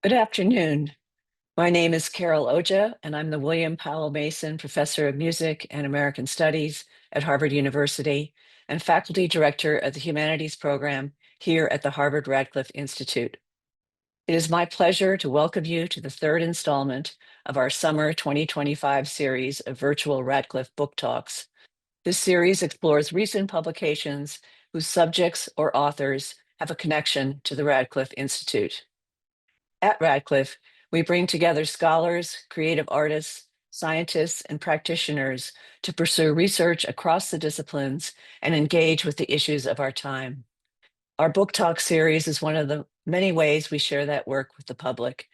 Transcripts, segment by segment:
Good afternoon. My name is Carol Oja, and I'm the William Powell Mason Professor of Music and American Studies at Harvard University and Faculty Director of the Humanities Program here at the Harvard Radcliffe Institute. It is my pleasure to welcome you to the third installment of our summer 2025 series of Virtual Radcliffe Book Talks. This series explores recent publications whose subjects or authors have a connection to the Radcliffe Institute. At Radcliffe, we bring together scholars, creative artists, scientists, and practitioners to pursue research across the disciplines and engage with the issues of our time. Our book talk series is one of the many ways we share that work with the public.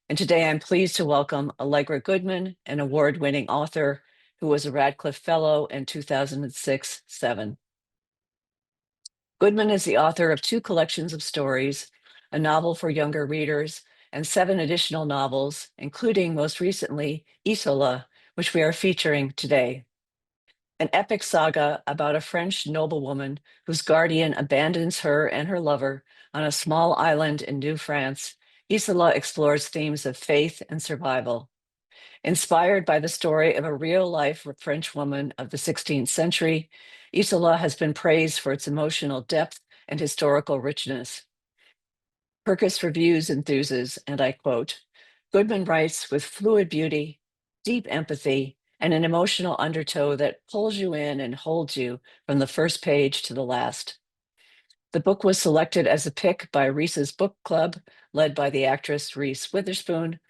And today I'm pleased to welcome Allegra Goodman, an award-winning author who was a Radcliffe Fellow in 2006-07. Goodman is the author of 2 collections of stories, a novel for younger readers, and 7 additional novels, including most recently Isola, which we are featuring today. An epic saga about a French noblewoman whose guardian abandons her and her lover on a small island in New France, Isola explores themes of faith and survival. Inspired by the story of a real-life French woman of the 16th century, Isola has been praised for its emotional depth and historical richness. Kirkus reviews enthuses, and I quote, Goodman writes with fluid beauty, deep empathy, and an emotional undertow that pulls you in and holds you from the first page to the last. The book was selected as a pick by Reese's Book Club, led by the actress Reese Witherspoon,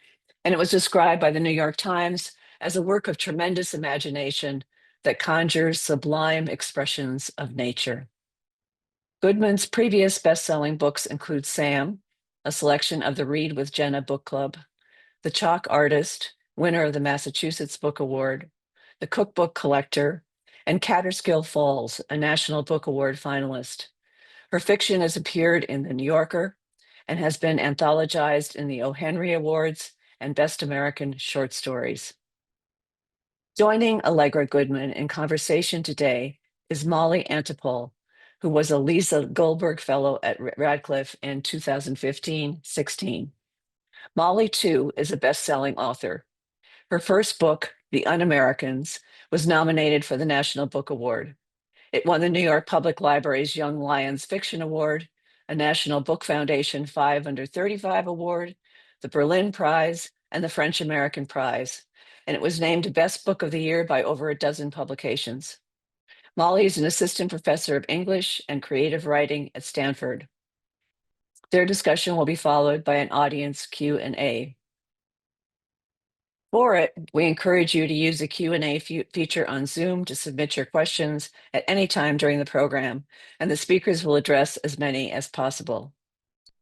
and it was described by the New York Times as a work of tremendous imagination that conjures sublime expressions of nature. Goodman's previous best-selling books include Sam, a selection of the Read with Jenna Book Club, The Chalk Artist, winner of the Massachusetts Book Award, The Cookbook Collector, and Catterskill Falls, a National Book Award finalist. Her fiction has appeared in The New Yorker and has been anthologized in the O. Henry Awards and Best American Short Stories. Joining Allegra Goodman in conversation today is Molly Antipole, who was a Lisa Goldberg Fellow at Radcliffe in 2015-16. Molly, too, is a best-selling author. Her first book, The Un-Americans, was nominated for the National Book Award. It won the New York Public Library's Young Lions Fiction Award, a National Book Foundation 5 Under 35 Award, the Berlin Prize, and the French American Prize, and it was named Best Book of the Year by over a dozen publications. Molly is an assistant professor of English and creative writing at Stanford. Their discussion will be followed by an audience Q&A. For it, we encourage you to use the Q&A feature on Zoom to submit your questions at any time during the program, and the speakers will address as many as possible.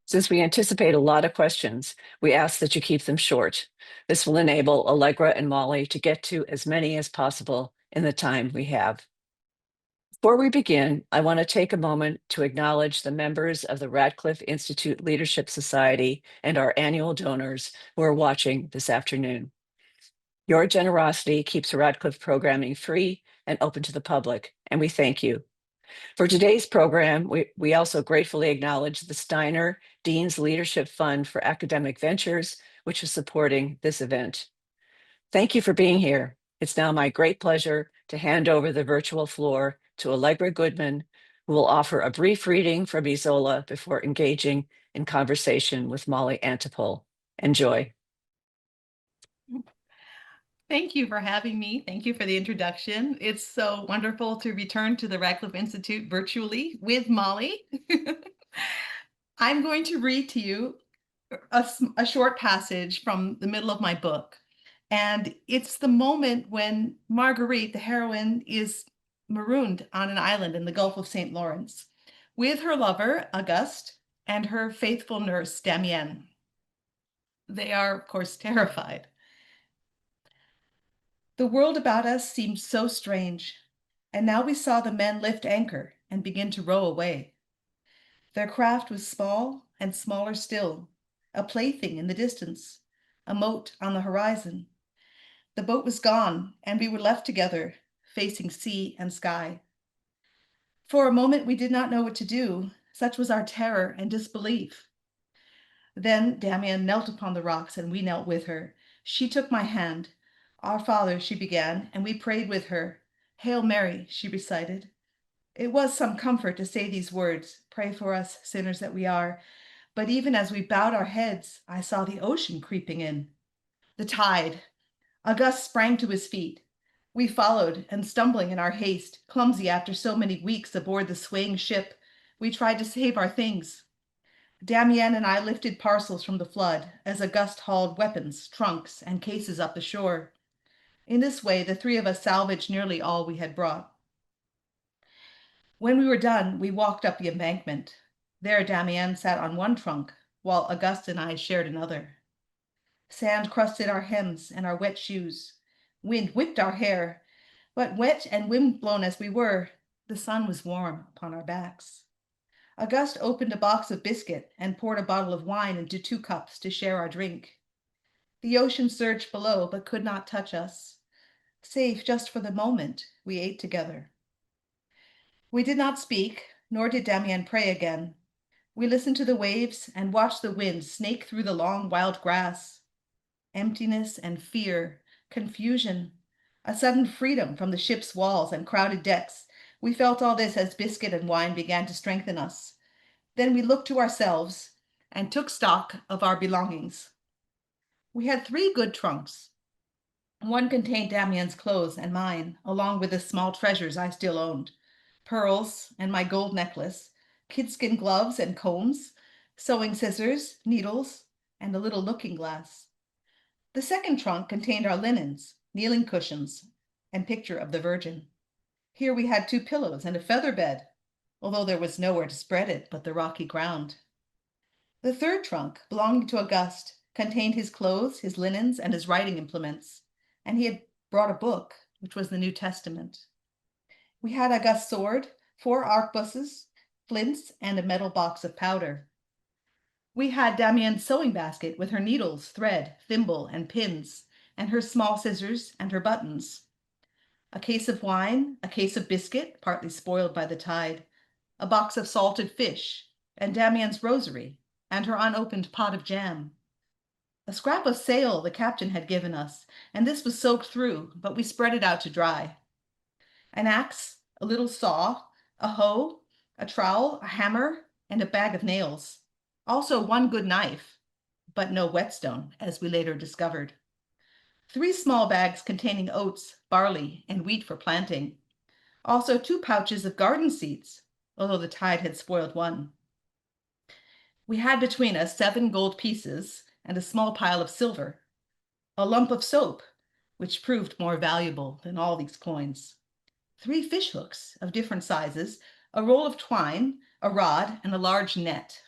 Since we anticipate a lot of questions, we ask that you keep them short. This will enable Allegra and Molly to get to as many as possible in the time we have. Before we begin, I want to take a moment to acknowledge the members of the Radcliffe Institute Leadership Society and our annual donors who are watching this afternoon. Your generosity keeps Radcliffe programming free and open to the public, and we thank you. For today's program, we also gratefully acknowledge the Steiner Dean's Leadership Fund for Academic Ventures, which is supporting this event. Thank you for being here. It's now my great pleasure to hand over the virtual floor to Allegra Goodman, who will offer a brief reading from Isola before engaging in conversation with Molly Antipole. Enjoy. Thank you for having me. Thank you for the introduction. It's so wonderful to return to the Radcliffe Institute virtually with Molly. I'm going to read to you a short passage from the middle of my book. And it's the moment when Marguerite, the heroine, is marooned on an island in the Gulf of St. Lawrence with her lover, Auguste, and her faithful nurse, Damienne. They are, of course, terrified. The world about us seemed so strange, and now we saw the men lift anchor and begin to row away. Their craft was small and smaller still, a plaything in the distance, a mote on the horizon. The boat was gone, and we were left together, facing sea and sky. For a moment we did not know what to do, such was our terror and disbelief. Then Damian knelt upon the rocks, and we knelt with her. She took my hand. Our Father, she began, and we prayed with her. Hail Mary, she recited. It was some comfort to say these words, pray for us, sinners that we are. But even as we bowed our heads, I saw the ocean creeping in. The tide. August sprang to his feet. We followed, and stumbling in our haste, clumsy after so many weeks aboard the swaying ship, we tried to save our things. Damian and I lifted parcels from the flood as August hauled weapons, trunks, and cases up the shore. In this way, the three of us salvaged nearly all we had brought. When we were done, we walked up the embankment. There, Damian sat on one trunk, while August and I shared another. Sand crusted our hems and our wet shoes. Wind whipped our hair, but wet and wind-blown as we were, the sun was warm upon our backs. Auguste opened a box of biscuit and poured a bottle of wine into 2 cups to share our drink. The ocean surged below, but could not touch us. Safe just for the moment, we ate together. We did not speak, nor did Damian pray again. We listened to the waves and watched the wind snake through the long wild grass. Emptiness and fear, confusion, a sudden freedom from the ship's walls and crowded decks. We felt all this as biscuit and wine began to strengthen us. Then we looked to ourselves and took stock of our belongings. We had 3 good trunks. One contained Damian's clothes and mine, along with the small treasures I still owned: pearls and my gold necklace, kidskin gloves and combs, sewing scissors, needles, and a little looking glass. The second trunk contained our linens, kneeling cushions, and picture of the Virgin. Here we had 2 pillows and a feather bed, although there was nowhere to spread it but the rocky ground. The third trunk, belonging to Auguste, contained his clothes, his linens, and his writing implements, and he had brought a book, which was the New Testament. We had Auguste's sword, 4 arquebuses, flints, and a metal box of powder. We had Damien's sewing basket with her needles, thread, thimble, and pins, and her small scissors and her buttons. A case of wine, a case of biscuit, partly spoiled by the tide, a box of salted fish, and Damien's rosary, and her unopened pot of jam. A scrap of sail the captain had given us, and this was soaked through, but we spread it out to dry. An axe, a little saw, a hoe, a trowel, a hammer, and a bag of nails. Also 1 good knife, but no whetstone, as we later discovered. 3 small bags containing oats, barley, and wheat for planting. Also 2 pouches of garden seeds, although the tide had spoiled one. We had between us 7 gold pieces and a small pile of silver, a lump of soap, which proved more valuable than all these coins, 3 fish hooks of different sizes, a roll of twine, a rod, and a large net,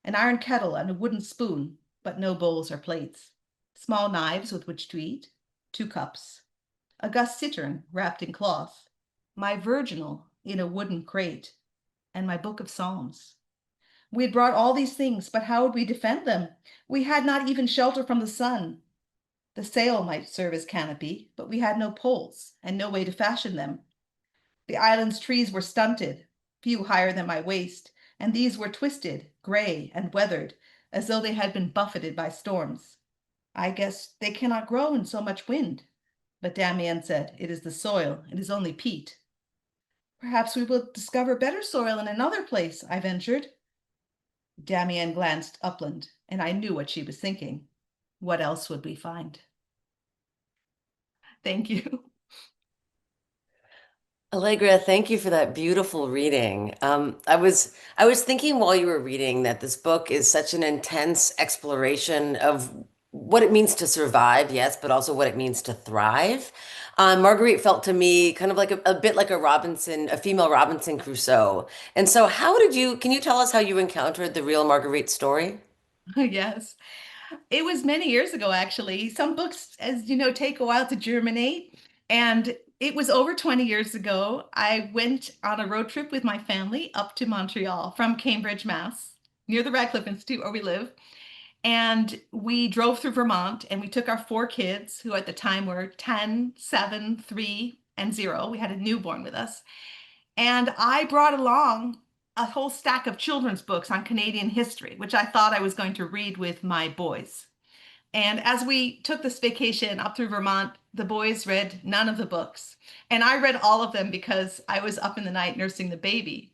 an iron kettle and a wooden spoon, but no bowls or plates, small knives with which to eat, 2 cups, Auguste's cittern wrapped in cloth, my virginal in a wooden crate, and my book of Psalms. We had brought all these things, but how would we defend them? We had not even shelter from the sun. The sail might serve as canopy, but we had no poles and no way to fashion them. The island's trees were stunted, few higher than my waist, and these were twisted, gray, and weathered, as though they had been buffeted by storms. I guess they cannot grow in so much wind. But Damian said, it is the soil, it is only peat. Perhaps we will discover better soil in another place, I ventured. Damian glanced upland, and I knew what she was thinking. What else would we find? Thank you. Allegra, thank you for that beautiful reading. I was thinking while you were reading that this book is such an intense exploration of what it means to survive, yes, but also what it means to thrive. Marguerite felt to me kind of like a bit like a female Robinson Crusoe. And so, can you tell us how you encountered the real Marguerite story? Yes. It was many years ago, actually. Some books, as you know, take a while to germinate. And it was over 20 years ago. I went on a road trip with my family up to Montreal from Cambridge, Mass, near the Radcliffe Institute where we live. And we drove through Vermont and we took our 4 kids, who at the time were 10, 7, 3, and 0. We had a newborn with us. And I brought along a whole stack of children's books on Canadian history, which I thought I was going to read with my boys. And as we took this vacation up through Vermont, the boys read none of the books. And I read all of them because I was up in the night nursing the baby.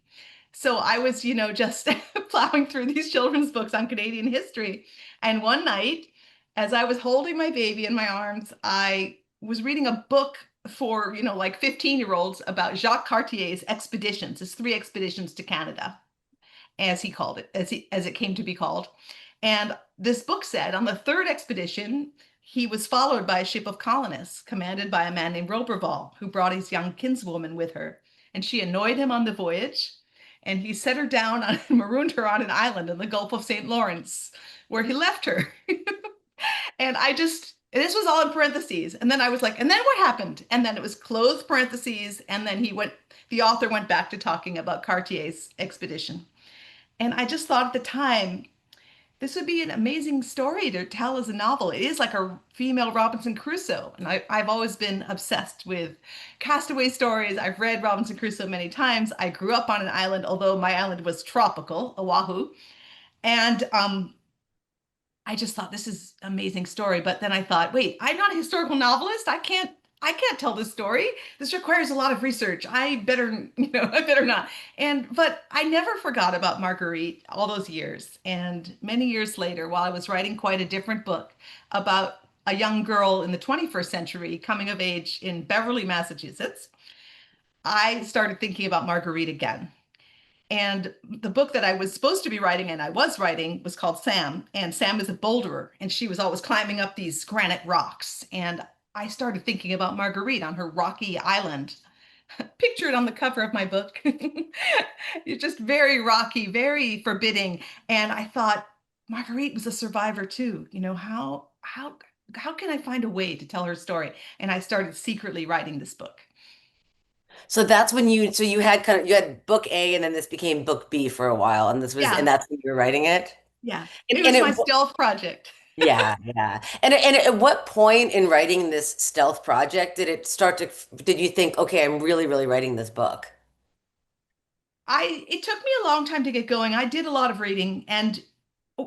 So I was, just plowing through these children's books on Canadian history. And one night, as I was holding my baby in my arms, I was reading a book for, like 15-year-olds about Jacques Cartier's expeditions, his 3 expeditions to Canada, as he called it, as it came to be called. And this book said on the 3rd expedition, he was followed by a ship of colonists commanded by a man named Roberval, who brought his young kinswoman with her. And she annoyed him on the voyage. And he set her down and marooned her on an island in the Gulf of St. Lawrence, where he left her. And this was all in parentheses. And then I was like, and then what happened? And then it was closed parentheses. And then the author went back to talking about Cartier's expedition. And I just thought at the time, this would be an amazing story to tell as a novel. It is like a female Robinson Crusoe. And I've always been obsessed with castaway stories. I've read Robinson Crusoe many times. I grew up on an island, although my island was tropical, Oahu. And I just thought this is an amazing story. But then I thought, wait, I'm not a historical novelist. I can't tell this story. This requires a lot of research. I better not. But I never forgot about Marguerite all those years. And many years later, while I was writing quite a different book about a young girl in the 21st century coming of age in Beverly, Massachusetts, I started thinking about Marguerite again. And the book that I was supposed to be writing, and I was writing, was called Sam. And Sam is a boulderer, and she was always climbing up these granite rocks. And I started thinking about Marguerite on her rocky island, pictured on the cover of my book. It's just very rocky, very forbidding. And I thought, Marguerite was a survivor too. How can I find a way to tell her story? And I started secretly writing this book. So that's when you had book A and then this became book B for a while, and Yeah, that's when you were writing it. yeah. And, It and was it my stealth project. Yeah, yeah. And at what point in writing this stealth project did you think, okay, I'm really, really writing this book? It took me a long time to get going. I did a lot of reading, and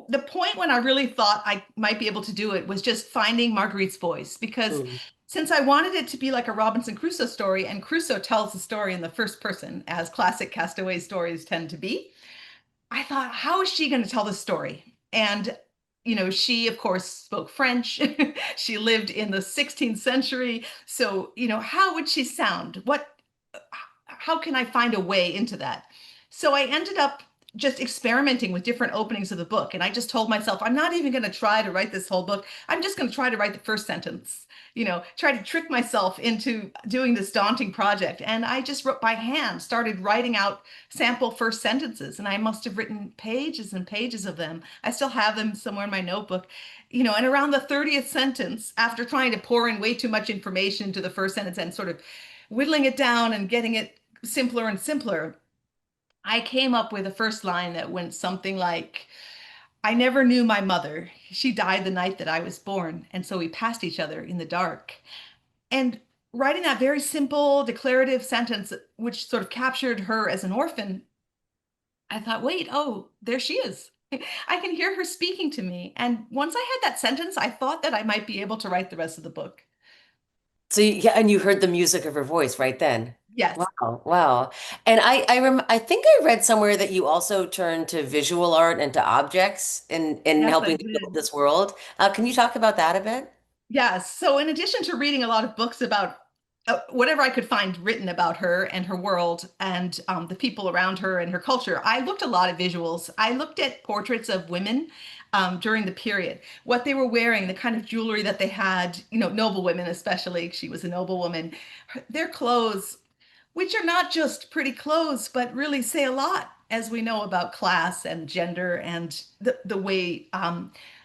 the point when I really thought I might be able to do it was just finding Marguerite's voice, because Mm. since I wanted it to be like a Robinson Crusoe story, and Crusoe tells the story in the first person, as classic castaway stories tend to be, I thought, how is she going to tell the story? And she of course spoke French. She lived in the 16th century. So, how would she sound? How can I find a way into that? So I ended up just experimenting with different openings of the book. And I just told myself, I'm not even going to try to write this whole book. I'm just going to try to write the first sentence, try to trick myself into doing this daunting project. And I just wrote by hand, started writing out sample first sentences. And I must have written pages and pages of them. I still have them somewhere in my notebook, and around the 30th sentence, after trying to pour in way too much information into the first sentence and sort of whittling it down and getting it simpler and simpler, I came up with a first line that went something like, I never knew my mother. She died the night that I was born, and so we passed each other in the dark. And writing that very simple declarative sentence, which sort of captured her as an orphan, I thought, wait, oh, there she is. I can hear her speaking to me. And once I had that sentence, I thought that I might be able to write the rest of the book. Yeah, and you heard the music of her voice right then. Yes, Wow, wow. And I think I read somewhere that you also turned to visual art and to objects in yes, I helping to build did. this world. Can you talk about that a bit? Yes. So, in addition to reading a lot of books about whatever I could find written about her and her world and the people around her and her culture, I looked a lot at visuals. I looked at portraits of women during the period, what they were wearing, the kind of jewelry that they had, noble women, especially. She was a noblewoman. Their clothes, which are not just pretty clothes, but really say a lot, as we know about class and gender and the way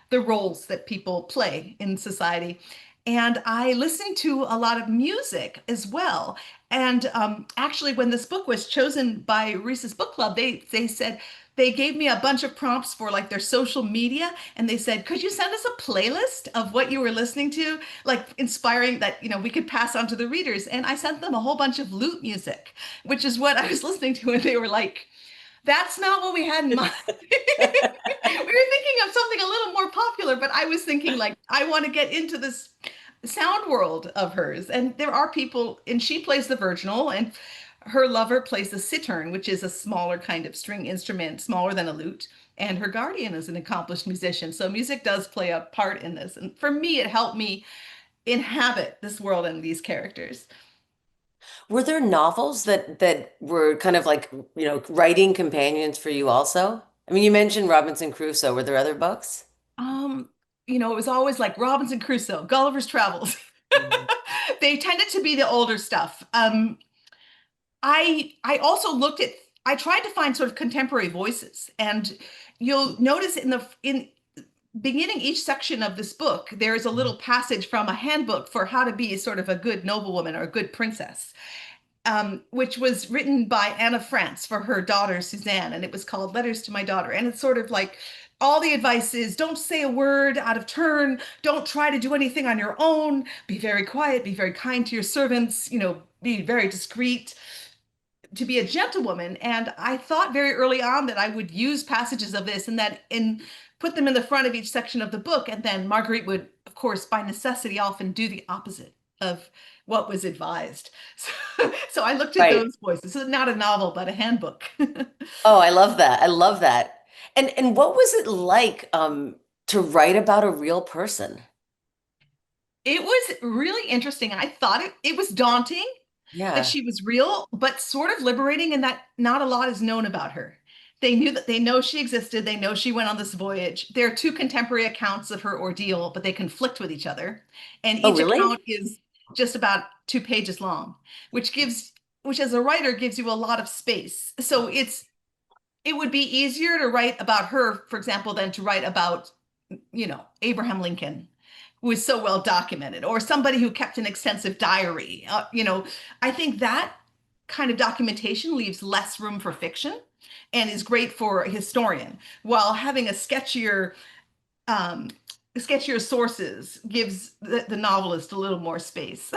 the roles that people play in society. And I listened to a lot of music as well. And actually, when this book was chosen by Reese's Book Club, they said they gave me a bunch of prompts for like their social media, and they said, "Could you send us a playlist of what you were listening to, like inspiring that we could pass on to the readers?" And I sent them a whole bunch of lute music, which is what I was listening to, and they were like, That's not what we had in mind. We were thinking of something a little more popular, but I was thinking like I want to get into this sound world of hers. And there are people, and she plays the virginal, and her lover plays the cittern, which is a smaller kind of string instrument, smaller than a lute. And her guardian is an accomplished musician. So music does play a part in this. And for me, it helped me inhabit this world and these characters. Were there novels that were kind of like, writing companions for you also? I mean, you mentioned Robinson Crusoe. Were there other books? Um, it was always like Robinson Crusoe, Gulliver's Travels. Mhm. They tended to be the older stuff. I also looked at I tried to find sort of contemporary voices, and you'll notice in beginning each section of this book, there is a little passage from a handbook for how to be sort of a good noblewoman or a good princess, which was written by Anne of France for her daughter Suzanne, and it was called Letters to My Daughter. And it's sort of like all the advice is don't say a word out of turn, don't try to do anything on your own, be very quiet, be very kind to your servants, be very discreet, to be a gentlewoman. And I thought very early on that I would use passages of this and that in put them in the front of each section of the book. And then Marguerite would, of course, by necessity, often do the opposite of what was advised. So I looked at Right. those voices. So not a novel, but a handbook. Oh, I love that. I love that. And what was it like to write about a real person? It was really interesting. I thought it was daunting that Yeah. she was real, but sort of liberating in that not a lot is known about her. They know she existed. They know she went on this voyage. There are two contemporary accounts of her ordeal, but they conflict with each other. And Oh, each really? account is just about 2 pages long, which as a writer gives you a lot of space. So it would be easier to write about her, for example, than to write about, Abraham Lincoln, who is so well documented, or somebody who kept an extensive diary. I think that kind of documentation leaves less room for fiction and is great for a historian, while having um, sketchier sources gives the novelist a little more space.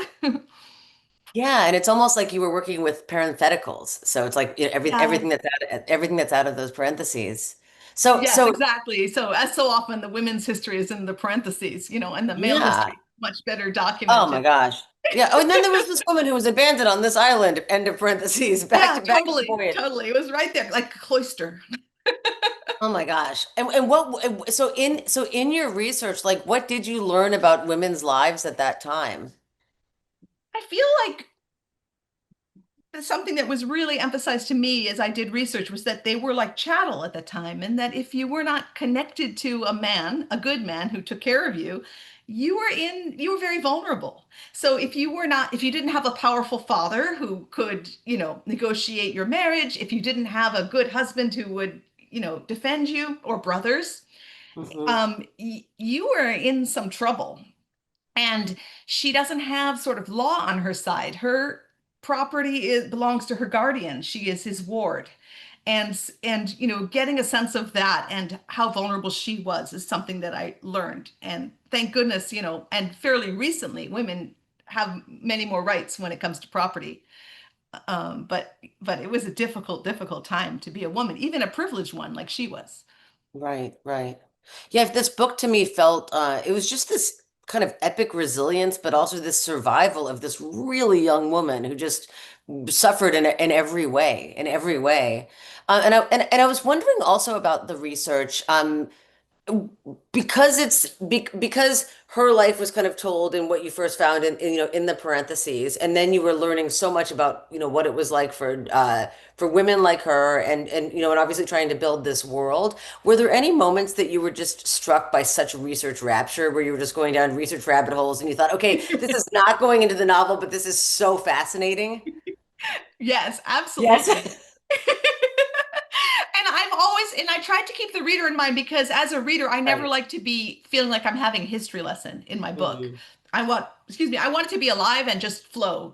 Yeah, and it's almost like you were working with parentheticals. So it's like Yes, everything that's out of those parentheses. So yes, so exactly. So as so often, the women's history is in the parentheses, and the male yeah. history much better Oh my documented. gosh. Yeah. Oh, and then there was this woman who was abandoned on this island, end of parentheses, Yeah, back to the totally, voyage. totally. It was right there, like a cloister. Oh my gosh. And so in your research, like what did you learn about women's lives at that time? I feel like something that was really emphasized to me as I did research was that they were like chattel at the time, and that if you were not connected to a man, a good man who took care of you, you were very vulnerable. So if you didn't have a powerful father who could, negotiate your marriage, if you didn't have a good husband who would, defend you, or brothers, Hmm. you were in some trouble. And she doesn't have sort of law on her side. Her property belongs to her guardian. She is his ward. And getting a sense of that and how vulnerable she was is something that I learned. And thank goodness, and fairly recently, women have many more rights when it comes to property. But it was a difficult time to be a woman, even a privileged one like she was. Right, right. Yeah, this book to me felt it was just this kind of epic resilience, but also this survival of this really young woman who just suffered in every way, in every way. And I was wondering also about the research. Because her life was kind of told in what you first found in the parentheses, and then you were learning so much about what it was like for women like her, and obviously trying to build this world. Were there any moments that you were just struck by such research rapture, where you were just going down research rabbit holes and you thought, okay, this is not going into the novel, but this is so fascinating? Yes, Yes. absolutely. And I tried to keep the reader in mind, because as a reader, I never Right. like to be feeling like I'm having a history lesson in my book. Mhm. Excuse me, I want it to be alive and just flow.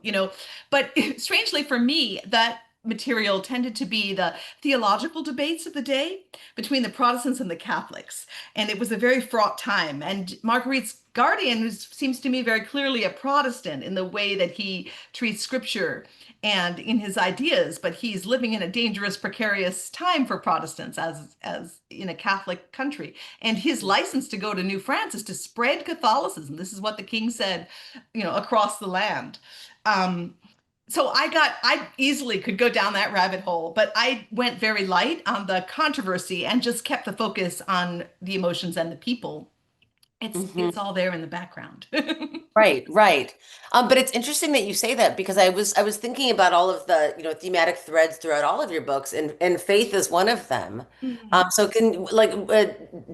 But strangely for me, that material tended to be the theological debates of the day between the Protestants and the Catholics. And it was a very fraught time. And Marguerite's guardian seems to me very clearly a Protestant in the way that he treats scripture and in his ideas, but he's living in a dangerous, precarious time for Protestants as in a Catholic country. And his license to go to New France is to spread Catholicism. This is what the king said, across the land. So I easily could go down that rabbit hole, but I went very light on the controversy and just kept the focus on the emotions and the people. It's all there in the background. Right, right. But it's interesting that you say that because I was thinking about all of the, thematic threads throughout all of your books, and faith is one of them. Mhm. So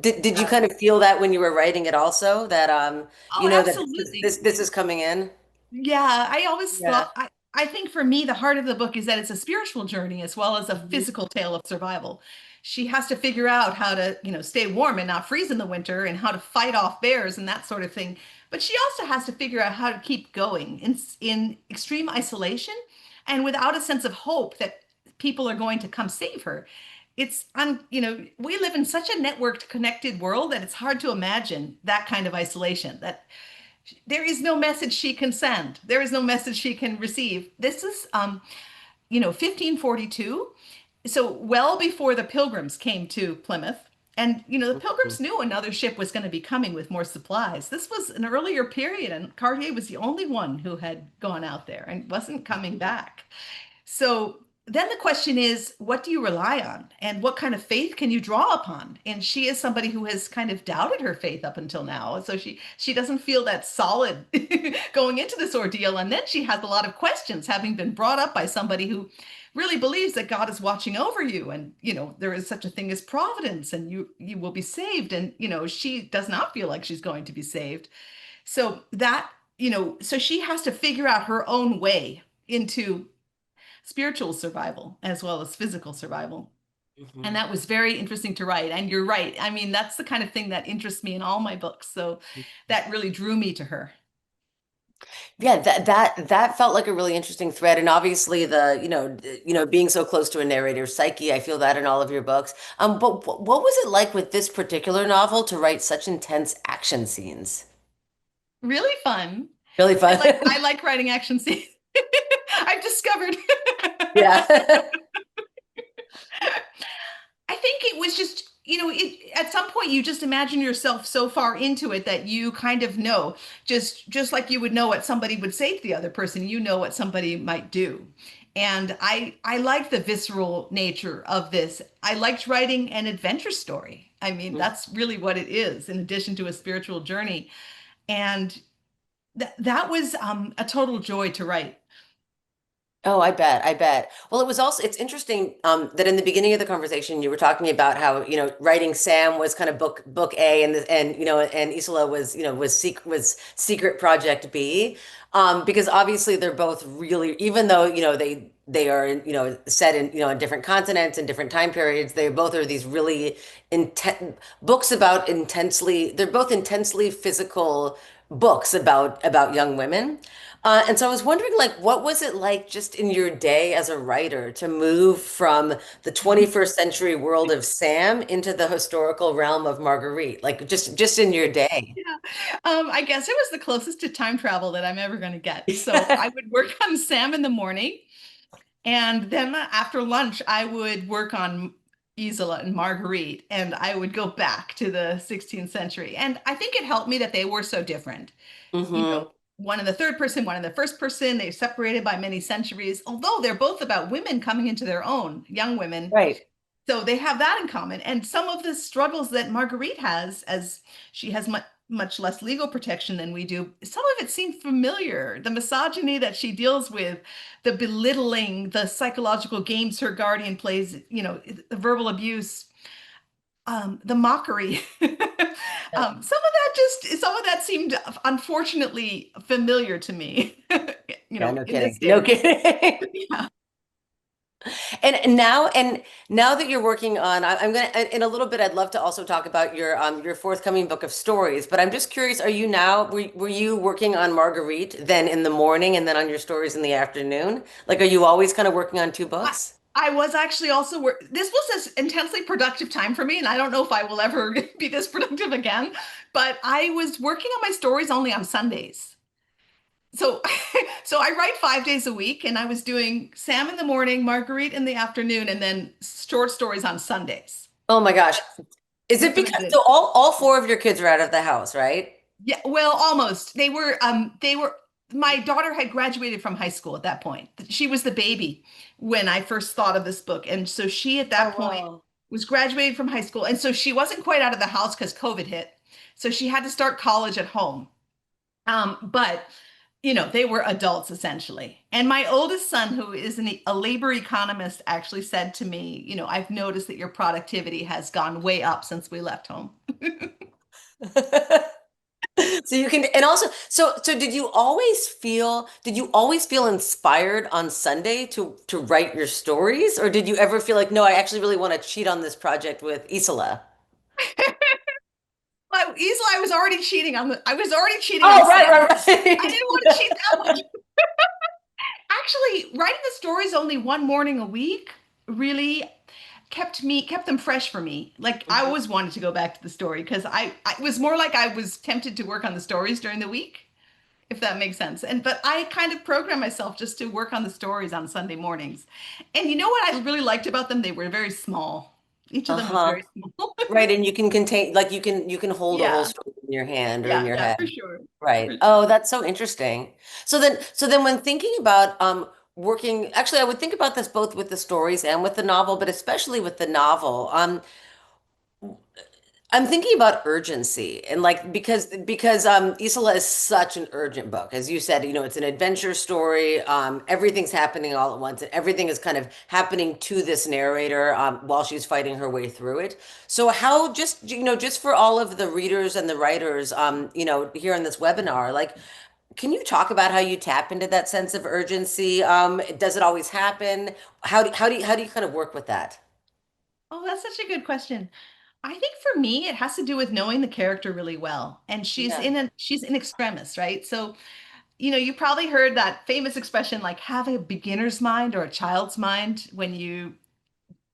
did you kind of feel that when you were writing it also that Oh, that absolutely. this is coming in? Yeah, I always Yeah. thought I think for me the heart of the book is that it's a spiritual journey as well as a Mhm. physical tale of survival. She has to figure out how to, stay warm and not freeze in the winter and how to fight off bears and that sort of thing. But she also has to figure out how to keep going in extreme isolation and without a sense of hope that people are going to come save her. We live in such a networked, connected world that it's hard to imagine that kind of isolation, that there is no message she can send. There is no message she can receive. This is, 1542. So well before the Pilgrims came to Plymouth. And, the Pilgrims knew another ship was going to be coming with more supplies. This was an earlier period, and Cartier was the only one who had gone out there and wasn't coming back. So then the question is, what do you rely on? And what kind of faith can you draw upon? And she is somebody who has kind of doubted her faith up until now. So she doesn't feel that solid going into this ordeal. And then she has a lot of questions, having been brought up by somebody who really believes that God is watching over you and there is such a thing as providence and you will be saved. And she does not feel like she's going to be saved. So so she has to figure out her own way into spiritual survival as well as physical survival. And Mhm. that was very interesting to write. And you're right. I mean, that's the kind of thing that interests me in all my books. So that really drew me to her. Yeah, that felt like a really interesting thread, and obviously the being so close to a narrator's psyche, I feel that in all of your books. But what was it like with this particular novel to write such intense action scenes? Really fun. Really I fun. like I like writing action scenes. I've discovered. Yeah. I think it was just, at some point you just imagine yourself so far into it that you kind of know, just like you would know what somebody would say to the other person, you know what somebody might do. And I like the visceral nature of this. I liked writing an adventure story. I mean, that's really what it is, in addition to a spiritual journey. And that was a total joy to write. Oh, I bet. I bet. Well, it's interesting that in the beginning of the conversation you were talking about how, writing Sam was kind of book A and Isola was, was secret project B. Because obviously they're both really, even though, they are, set in, in different continents and different time periods, they both are these really intense books about they're both intensely physical books about young women. And so I was wondering, like, what was it like just in your day as a writer to move from the 21st century world of Sam into the historical realm of Marguerite? Like, just in your day. Yeah. I guess it was the closest to time travel that I'm ever going to get. So I would work on Sam in the morning, and then after lunch, I would work on Isola and Marguerite, and I would go back to the 16th century. And I think it helped me that they were so different. Hmm. One in the third person, one in the first person. They're separated by many centuries, although they're both about women coming into their own, young women. Right. So they have that in common. And some of the struggles that Marguerite has, as she has much less legal protection than we do, some of it seemed familiar. The misogyny that she deals with, the belittling, the psychological games her guardian plays, the verbal abuse, the mockery. Yeah. Some of that seemed unfortunately familiar to me, Yeah, no in this kidding. No day. kidding. Yeah. And now that you're working on, I'm gonna in a little bit. I'd love to also talk about your forthcoming book of stories. But I'm just curious. Are you now were you working on Marguerite then in the morning and then on your stories in the afternoon? Like, are you always kind of working on two I, books? I was actually also this was an intensely productive time for me, and I don't know if I will ever be this productive again, but I was working on my stories only on Sundays. So so I write 5 days a week, and I was doing Sam in the morning, Marguerite in the afternoon, and then short stories on Sundays. Oh my gosh. Is it That's what I because did. so all four of your kids are out of the house, right? Yeah, well, almost. They were my daughter had graduated from high school at that point. She was the baby when I first thought of this book. And so she at Oh, that point wow. was graduated from high school. And so she wasn't quite out of the house because COVID hit. So she had to start college at home. But they were adults essentially. And my oldest son, who is a labor economist, actually said to me, I've noticed that your productivity has gone way up since we left home. So you can, and also, so did you always feel inspired on Sunday to write your stories, or did you ever feel like, no, I actually really want to cheat on this project with Isola? But easily, I was already cheating on Oh, right, Sam. right, I right. didn't want to cheat that much. Actually, writing the stories only one morning a week really kept them fresh for me. Like I Mhm. always wanted to go back to the story because I it was more like I was tempted to work on the stories during the week, if that makes sense. But I kind of programmed myself just to work on the stories on Sunday mornings. And you know what I really liked about them? They were very small. Each of them was Uh-huh. very small. Right, and you can contain, like you can hold a whole Yeah, story in your hand or in yeah, your yeah, head. for sure. For Right. sure. Oh, that's so interesting. So then when thinking about working, actually I would think about this both with the stories and with the novel, but especially with the novel. I'm thinking about urgency and like because Isola is such an urgent book. As you said, it's an adventure story. Everything's happening all at once and everything is kind of happening to this narrator while she's fighting her way through it. So how just for all of the readers and the writers here in this webinar, like can you talk about how you tap into that sense of urgency? Does it always happen? How do you kind of work with that? Oh, that's such a good question. I think for me, it has to do with knowing the character really well. And Yeah. she's in extremis, right? So, you probably heard that famous expression like have a beginner's mind or a child's mind when you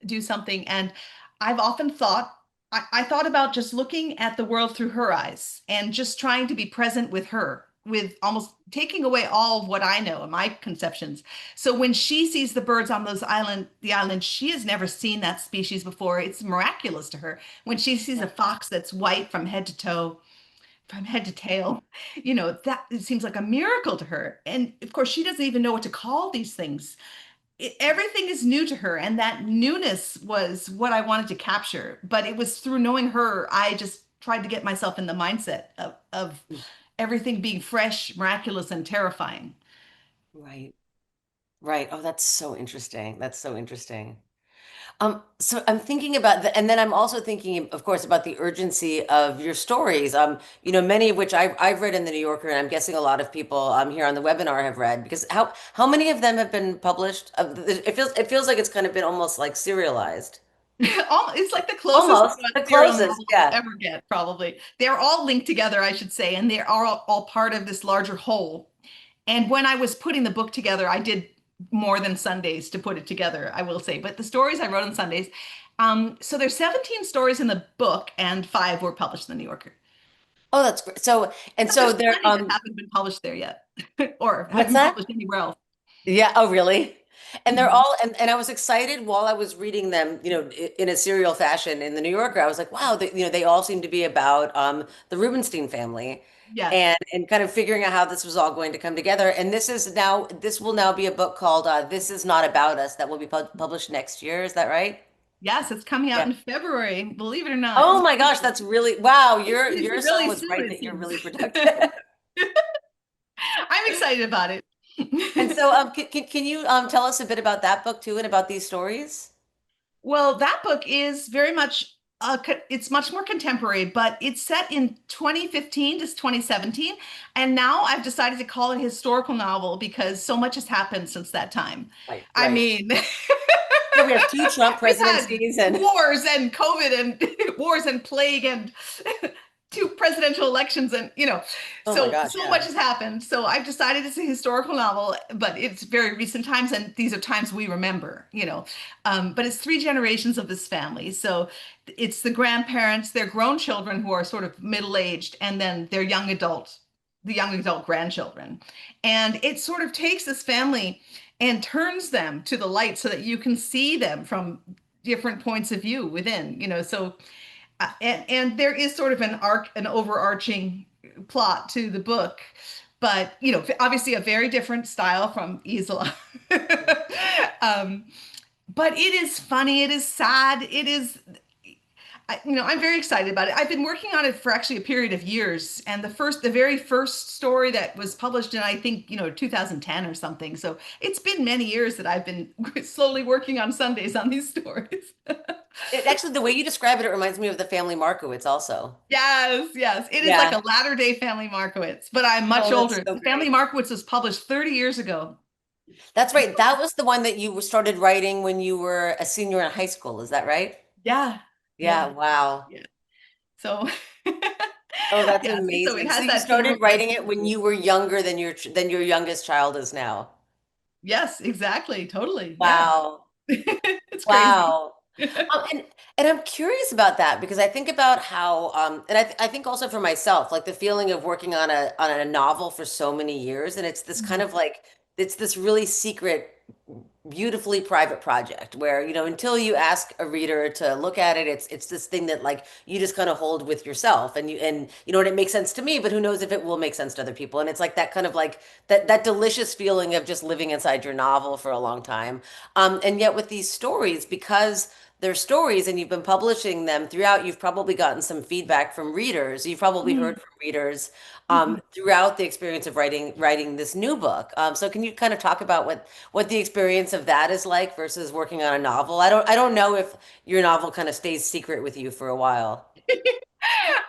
do something. And I've often thought, I thought about just looking at the world through her eyes and just trying to be present with her, with almost taking away all of what I know and my conceptions. So when she sees the birds on the island, she has never seen that species before. It's miraculous to her. When she sees a fox that's white from head to toe, from head to tail, that it seems like a miracle to her. And of course, she doesn't even know what to call these things. Everything is new to her, and that newness was what I wanted to capture. But it was through knowing her, I just tried to get myself in the mindset of everything being fresh, miraculous, and terrifying. Right. Right. Oh, that's so interesting. That's so interesting. So I'm thinking about the, and then I'm also thinking, of course, about the urgency of your stories. Many of which I've read in the New Yorker, and I'm guessing a lot of people here on the webinar have read because how many of them have been published? It feels like it's kind of been almost like serialized. It's like the closest Almost to a the serial closest, novel you'll yeah. ever get, probably. They're all linked together, I should say, and they are all part of this larger whole. And when I was putting the book together, I did more than Sundays to put it together, I will say. But the stories I wrote on Sundays. So there's 17 stories in the book, and five were published in the New Yorker. Oh, that's great. So and But so there's there. plenty that haven't been published there yet, or haven't What's been that? published anywhere else. Yeah. Oh, really? And they're Mhm. all, and I was excited while I was reading them, in a serial fashion in the New Yorker. I was like, wow, they all seem to be about the Rubenstein family Yes. and kind of figuring out how this was all going to come together. And this will now be a book called This Is Not About Us that will be published next year. Is that right? Yes, it's coming out Yeah. in February, believe it or not. Oh my gosh, that's really, wow, It's your son really was soon, right it that you're seems. really productive. I'm excited about it. And so can you tell us a bit about that book too and about these stories? Well, that book is very much it's much more contemporary, but it's set in 2015 to 2017. And now I've decided to call it a historical novel because so much has happened since that time. Right, I right. mean, Yeah, we have two Trump we've had presidencies and wars and COVID and wars and plague and two presidential elections and oh my so gosh, so yeah. much has happened. So I've decided it's a historical novel, but it's very recent times, and these are times we remember. But it's three generations of this family. So it's the grandparents, their grown children who are sort of middle-aged, and then their the young adult grandchildren. And it sort of takes this family and turns them to the light so that you can see them from different points of view within. So and there is sort of an overarching plot to the book, but obviously a very different style from Isola. um, but it is funny, it is sad, it is I'm very excited about it. I've been working on it for actually a period of years, and the very first story that was published in, I think, 2010 or something. So it's been many years that I've been slowly working on Sundays on these stories. Actually, the way you describe it, it reminds me of the family Markowitz also. Yes, yes. It is like Yeah. a latter-day Family Markowitz, but I'm much Oh, that's older. so The Family great. Markowitz was published 30 years ago. That's right. That was the one that you started writing when you were a senior in high school. Is that right? Yeah, Yeah. yeah, Wow. yeah. So, Oh, that's yeah, so it amazing. So has you that same started writing it when reflection. you were younger than your youngest child is now. Yes, exactly. Totally. Yeah. Wow. It's crazy. Wow. And I'm curious about that because I think about how and I think also for myself, like the feeling of working on a novel for so many years, and it's this kind Mhm. of like it's this really secret, beautifully private project where, until you ask a reader to look at it, it's this thing that like you just kind of hold with yourself and what it makes sense to me, but who knows if it will make sense to other people. And it's like that kind of like that delicious feeling of just living inside your novel for a long time. And yet with these stories, because they're stories and you've been publishing them throughout, you've probably gotten some feedback from readers. You've probably heard Mhm. from readers Mhm. throughout the experience of writing this new book. So can you kind of talk about what the experience of that is like versus working on a novel? I don't know if your novel kind of stays secret with you for a while.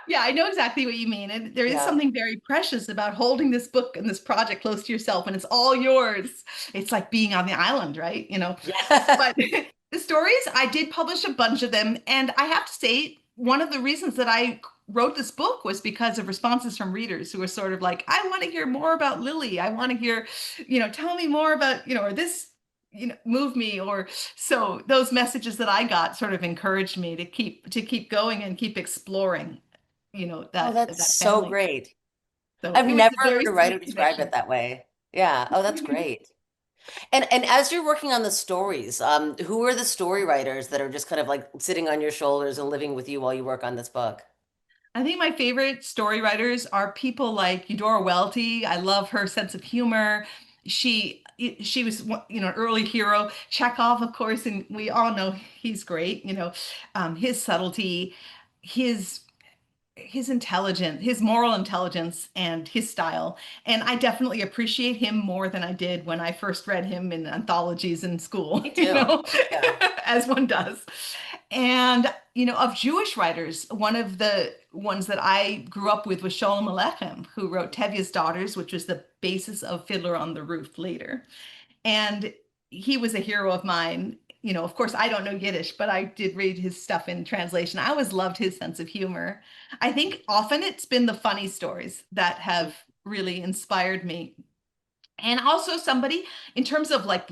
Yeah, I know exactly what you mean. And there is Yeah. something very precious about holding this book and this project close to yourself and it's all yours. It's like being on the island, right? Yeah. But the stories, I did publish a bunch of them. And I have to say, one of the reasons that I wrote this book was because of responses from readers who were sort of like, I want to hear more about Lily. I want to hear, tell me more about, or this, move me. Or so those messages that I got sort of encouraged me to keep going and keep exploring, Oh, that's that so family. great. So I've it was never a very heard a writer sweet describe it connection. that way. Yeah. Oh, that's great. And as you're working on the stories, who are the story writers that are just kind of like sitting on your shoulders and living with you while you work on this book? I think my favorite story writers are people like Eudora Welty. I love her sense of humor. She was an early hero. Chekhov, of course, and we all know he's great. His subtlety, his his intelligence, his moral intelligence, and his style. And I definitely appreciate him more than I did when I first read him in anthologies in school, Me too. Yeah. as one does. And, of Jewish writers, one of the ones that I grew up with was Sholem Aleichem, who wrote Tevye's Daughters, which was the basis of Fiddler on the Roof later. And he was a hero of mine. Of course, I don't know Yiddish, but I did read his stuff in translation. I always loved his sense of humor. I think often it's been the funny stories that have really inspired me. And also somebody in terms of like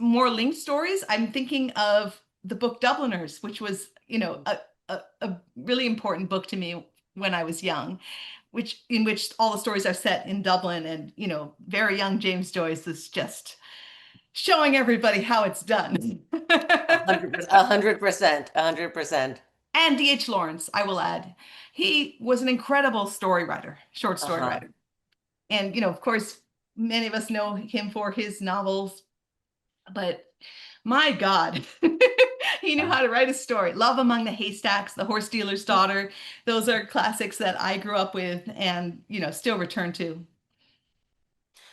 more linked stories, I'm thinking of the book Dubliners, which was, a really important book to me when I was young, in which all the stories are set in Dublin, and, very young James Joyce is just showing everybody how it's done. 100%, 100%, 100%. And D.H. Lawrence, I will add. He was an incredible story writer, short story Uh-huh. writer. And, of course, many of us know him for his novels, but my God, he knew Yeah. how to write a story. Love Among the Haystacks, The Horse Dealer's Daughter. Those are classics that I grew up with and, still return to.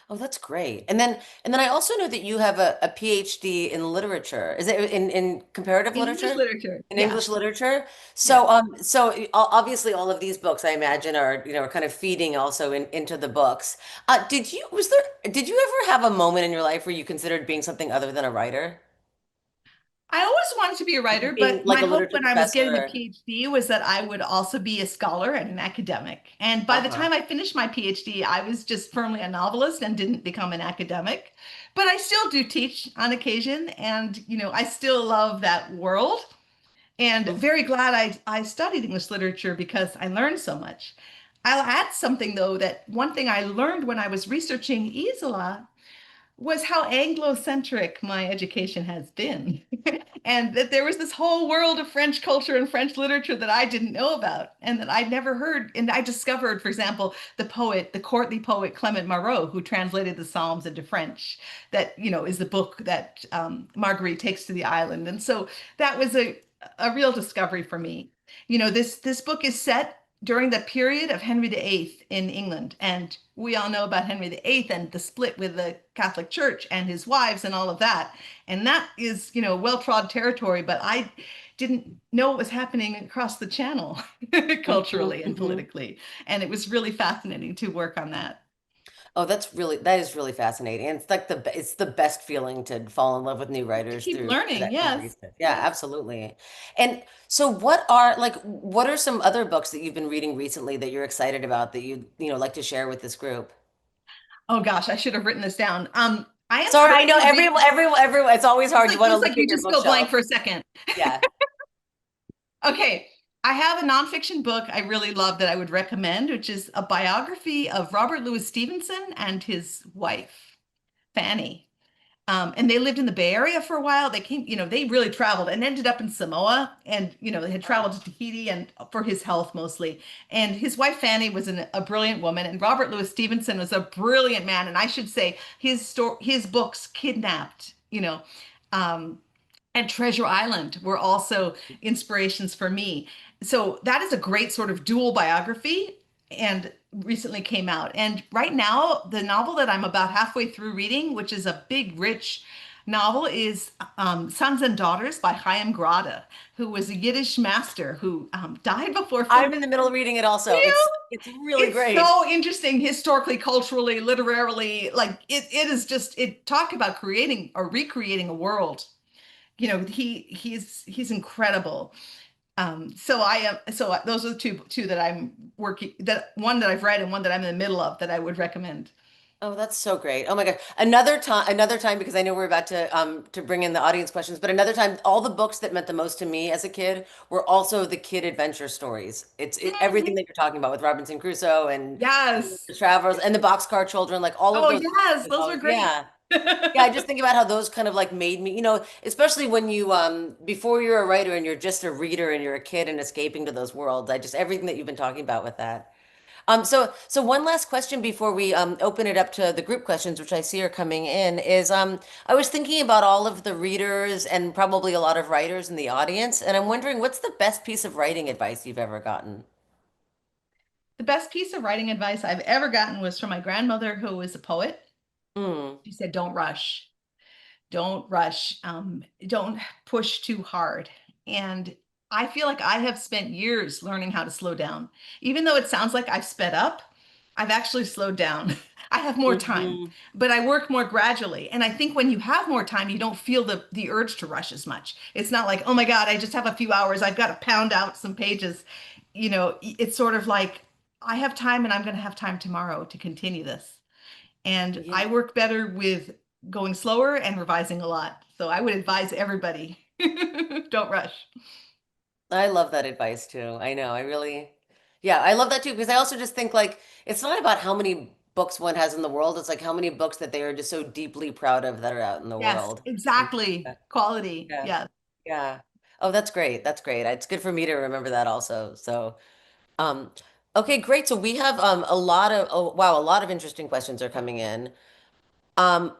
Oh, that's great. And then I also know that you have a PhD in literature. Is it in comparative In English literature? literature. In Yeah. English literature? Yeah. Obviously all of these books I imagine are, are kind of feeding also into the books. Did you ever have a moment in your life where you considered being something other than a writer? I always wanted to be a Like writer, being but like my a hope literature when I was getting the professor? PhD was that I would also be a scholar and an academic. And by the Uh-huh. time I finished my PhD, I was just firmly a novelist and didn't become an academic. But I still do teach on occasion, and I still love that world. And Mhm. very glad I studied English literature because I learned so much. I'll add something though, that one thing I learned when I was researching Isola was how Anglo-centric my education has been. And that there was this whole world of French culture and French literature that I didn't know about and that I'd never heard. And I discovered, for example, the courtly poet Clement Marot, who translated the Psalms into French, that, is the book that Marguerite takes to the island. And so that was a real discovery for me. This book is set during the period of Henry VIII in England. And we all know about Henry VIII and the split with the Catholic Church and his wives and all of that. And that is, well-trod territory, but I didn't know what was happening across the channel Mhm, culturally and mhm. politically. And it was really fascinating to work on that. Oh, that is really fascinating. And it's the best feeling to fall in love with new To writers keep through learning, that kind of yes. research. Yeah, Yes. absolutely. And so what are some other books that you've been reading recently that you're excited about that like to share with this group? Oh gosh, I should have written this down. I am Sorry, I know currently reading, everyone, it's always hard. You want to it's look like at you your just go blank bookshelf. for a second. Yeah. Okay, I have a nonfiction book I really love that I would recommend, which is a biography of Robert Louis Stevenson and his wife, Fanny. And they lived in the Bay Area for a while. They came, they really traveled and ended up in Samoa, and they had traveled to Tahiti and for his health mostly. And his wife Fanny was a brilliant woman, and Robert Louis Stevenson was a brilliant man. And I should say his books, Kidnapped, and Treasure Island were also inspirations for me. So that is a great sort of dual biography and recently came out. And right now, the novel that I'm about halfway through reading, which is a big, rich novel, is Sons and Daughters by Chaim Grada, who was a Yiddish master who died before I'm finishing. in the middle of reading it also. You It's know, really it's great. so interesting historically, culturally, literarily. Like it is just it talk about creating or recreating a world. He's incredible. So I am so those are the two that I'm working, that one that I've read and one that I'm in the middle of that I would recommend. Oh, that's so great. Oh my God. Another time, because I know we're about to bring in the audience questions, but another time, all the books that meant the most to me as a kid were also the kid adventure stories. Everything Mhm. that you're talking about with Robinson Crusoe and Yes. the Travelers and the Boxcar Children, like all of Oh those yes, those are about, great. yeah. Yeah, I just think about how those kind of like made me, especially when you before you're a writer and you're just a reader and you're a kid and escaping to those worlds. I just everything that you've been talking about with that. So one last question before we open it up to the group questions, which I see are coming in, is I was thinking about all of the readers and probably a lot of writers in the audience, and I'm wondering what's the best piece of writing advice you've ever gotten? The best piece of writing advice I've ever gotten was from my grandmother, who was a poet. Mm, She said, "Don't rush. Don't rush. Don't push too hard." And I feel like I have spent years learning how to slow down. Even though it sounds like I've sped up, I've actually slowed down. I have more time, hmm. but I work more gradually. And I think when you have more time, you don't feel the urge to rush as much. It's not like, oh my God, I just have a few hours. I've got to pound out some pages. It's sort of like I have time and I'm going to have time tomorrow to continue this. And Yeah, I work better with going slower and revising a lot. So I would advise everybody, don't rush. I love that advice too. I know. Yeah, I love that too because I also just think like it's not about how many books one has in the world. It's like how many books that they are just so deeply proud of that are out in the Yes, world. And exactly. Quality. yeah, Yes. yeah. Oh, that's great. That's great. It's good for me to remember that also. So, um, okay, great. So we have a lot of interesting questions are coming in. Um,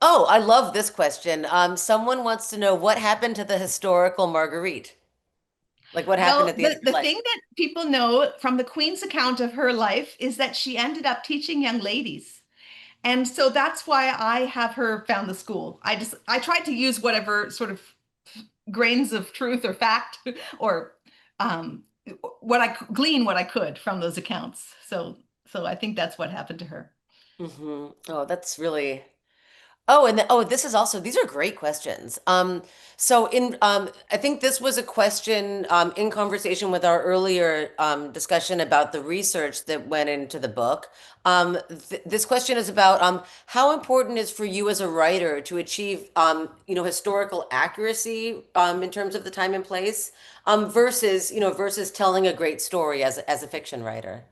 oh, I love this question. Someone wants to know what happened to the historical Marguerite? Like what happened Well, at the end the, of her the life? thing that people know from the Queen's account of her life is that she ended up teaching young ladies. And so that's why I have her found the school. I tried to use whatever sort of grains of truth or fact or um, what I could from those accounts. So I think that's what happened to her. Oh, that's really. Oh, and oh, this is also, these are great questions. So I think this was a question in conversation with our earlier discussion about the research that went into the book. Th This question is about how important is for you as a writer to achieve, historical accuracy in terms of the time and place, versus telling a great story as a fiction writer.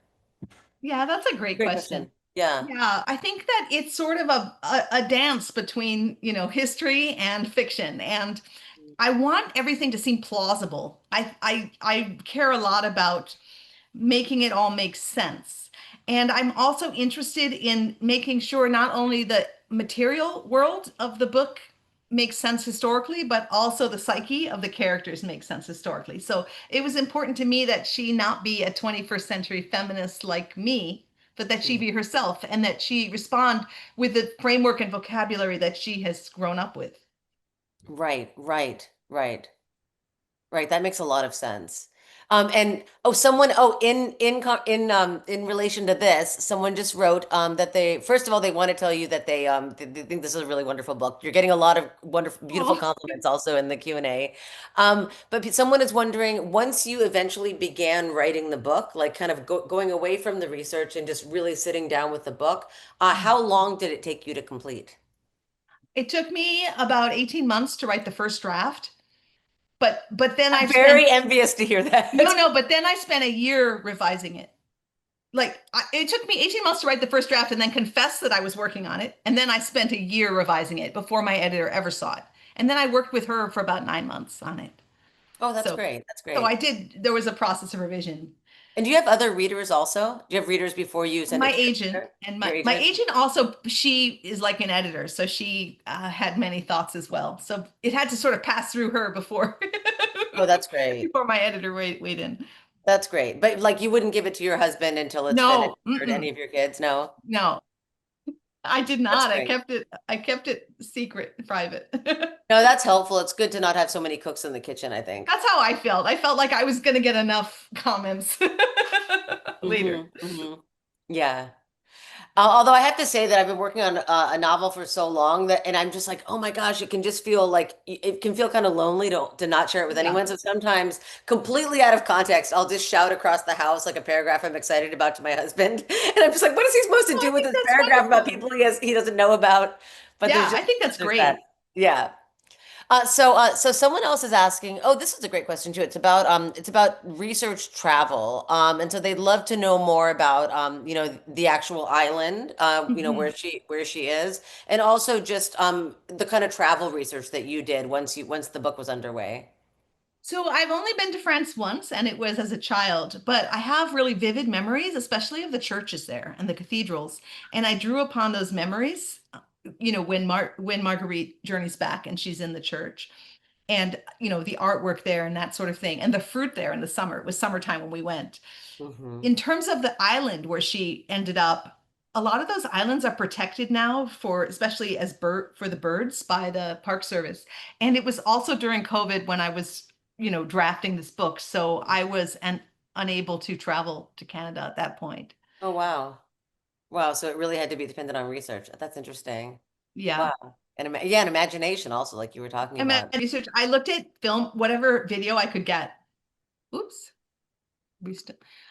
Yeah, that's a great Great question. question. Yeah. Yeah, I think that it's sort of a dance between, history and fiction. And I want everything to seem plausible. I care a lot about making it all make sense. And I'm also interested in making sure not only the material world of the book makes sense historically, but also the psyche of the characters makes sense historically. So it was important to me that she not be a 21st century feminist like me, but that she be herself and that she respond with the framework and vocabulary that she has grown up with. Right, right, right. Right, that makes a lot of sense. And in relation to this, someone just wrote that they first of all they want to tell you that they think this is a really wonderful book. You're getting a lot of wonderful, beautiful Oh, compliments also in the Q&A. But someone is wondering, once you eventually began writing the book, like kind of going away from the research and just really sitting down with the book, how long did it take you to complete? it took me about 18 months to write the first draft, but then I'm I've spent very envious to hear no, that. no, but then I spent a year revising it. It took me 18 months to write the first draft and then confess that I was working on it. And then I spent a year revising it before my editor ever saw it. And then I worked with her for about 9 months on it. Oh, that's So, great. That's so I great. did, there was a process of revision. And do you have other readers also? Do you have readers before you send My it to your agent editor? and Your my agent? agent also, she is like an editor. So she had many thoughts as well. So it had to sort of pass through her before, Oh, that's great. before my editor weighed in. That's great. But like you wouldn't give it to your husband until it's finished No, or to any mm-mm, of your kids? No. no, I did That's not. great. I kept it secret, private. No, that's helpful. It's good to not have so many cooks in the kitchen, I think. That's how I felt. I felt like I was going to get enough comments later. Yeah. Although I have to say that I've been working on a novel for so long that, and I'm just like, oh my gosh, it can just feel like it can feel kind of lonely to not share it with Yeah. anyone. So sometimes, completely out of context, I'll just shout across the house like a paragraph I'm excited about to my husband, and I'm just like, what is he supposed to Oh, I do with think this that's paragraph about wonderful. people he doesn't know about? But Yeah, I think that's there's that, great. yeah. So someone else is asking, oh, this is a great question too. It's about research travel. And so they'd love to know more about, the actual island, Mhm. where she is, and also just the kind of travel research that you did once the book was underway. So I've only been to France once, and it was as a child, but I have really vivid memories, especially of the churches there and the cathedrals. And I drew upon those memories, when Marguerite journeys back and she's in the church. And the artwork there and that sort of thing, and the fruit there in the summer. It was summertime when we went. Hmm. In terms of the island where she ended up, a lot of those islands are protected now for especially as bird for the birds by the Park Service. And it was also during COVID when I was, drafting this book. So I was unable to travel to Canada at that point. Oh, wow. Wow. So it really had to be dependent on research. That's interesting. Yeah. Wow. And yeah, and imagination also, like you were talking I meant about. research. I looked at film, whatever video I could get. Oops.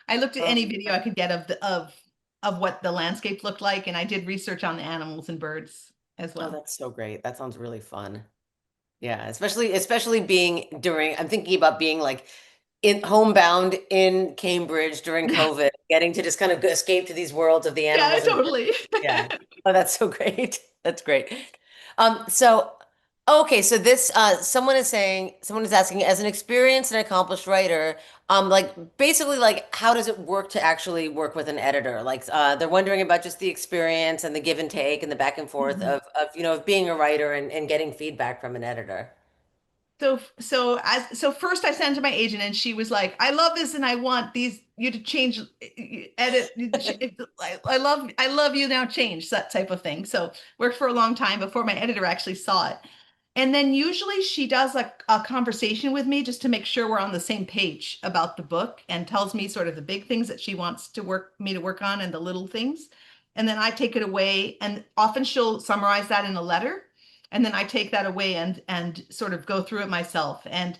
I looked at any Oh, video I could get of what the landscape looked like, and I did research on the animals and birds as oh, well. that's so great. That sounds really fun. Yeah, especially being I'm thinking about being like in homebound in Cambridge during Yeah, COVID, getting to just kind of escape to these worlds of the yeah, animals and totally. yeah. Oh, that's so great. That's great. So okay, so this someone is asking, as an experienced and accomplished writer, like basically like how does it work to actually work with an editor? Like they're wondering about just the experience and the give and take and the back and forth Mhm. of of being a writer and getting feedback from an editor. So first I sent to my agent and she was like, I love this and I want these you to change edit I love you now change that type of thing. So worked for a long time before my editor actually saw it. And then usually she does like a conversation with me just to make sure we're on the same page about the book and tells me sort of the big things that she wants to work on and the little things. And then I take it away and often she'll summarize that in a letter. And then I take that away and sort of go through it myself. And